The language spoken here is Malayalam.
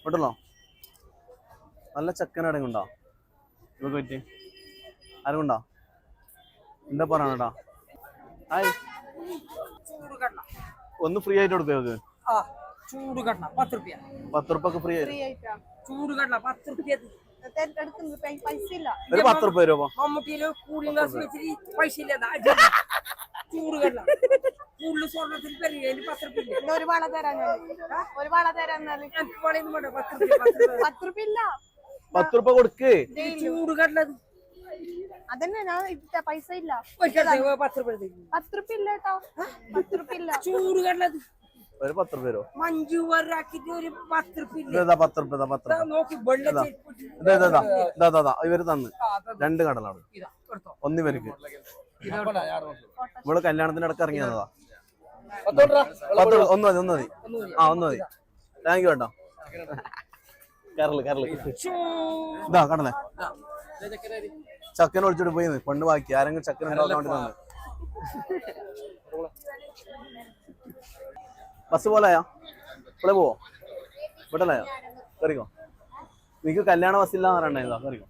കേട്ടല്ലോ നല്ല ചക്കൻ അടങ്ങുണ്ടോ ഇതൊക്കെ പറ്റി ആരുണ്ടോ എന്താ പറയണട്ടാ ഹായ് ഒന്ന് ഫ്രീ ആയിട്ട് കൊടുത്തേ അത് ചൂട് കടല 10 രൂപ 10 രൂപക്ക് ഫ്രീ ചൂട് കടല 10 രൂപ പൈസ ഇല്ല ഒരു 10 രൂപ രൂപ മമ്മൂട്ടിയില് കൂളിംഗ് ഗ്ലാസ് വെച്ചിട്ട് പൈസ ഇല്ല ചൂട് കടല കൂടുതൽ സ്വർണ്ണത്തിൽ പെരുകി 10 രൂപ ഒരു വള തരാൻ ഒരു വള തരാൻ 10 രൂപ ഇല്ല 10 രൂപ കൊടുക്ക് ചൂട് കടല അതന്നെ ഞാൻ പൈസ ഇല്ല 10 രൂപ 10 രൂപ ഇല്ല കേട്ടോ 10 രൂപ ഇല്ല ചൂട് കടല ഒരു 10 രൂപ തരുമോ മഞ്ജു വരാക്കിട്ട് ഒരു 10 രൂപ ഇതാ 10 രൂപ നോക്കി വെള്ളം ഇവര് തന്ന് 2 കടലാണ് ഒന്നിവർക്ക് ഇവള് കല്യാണത്തിന്റെ ഇടക്ക് ഇറങ്ങിയതാ ഒന്ന് മതി താങ്ക് യു കേട്ടോ കരള് ഇതാ കടലേ ചക്കനെ ഒളിച്ചിട്ട് പോയി കൊണ്ട് ബാക്കി ആരെങ്കിലും ചക്കൻ ഉണ്ടാക്കാൻ വേണ്ടി തന്നു ബസ് പോലെയാ ഇവിടെ പോവോ ഇവിടെയോ കറിക്കോ നിനക്ക് കല്യാണ ബസ്സില്ലാന്ന് പറയണ്ടാ കറിക്കോ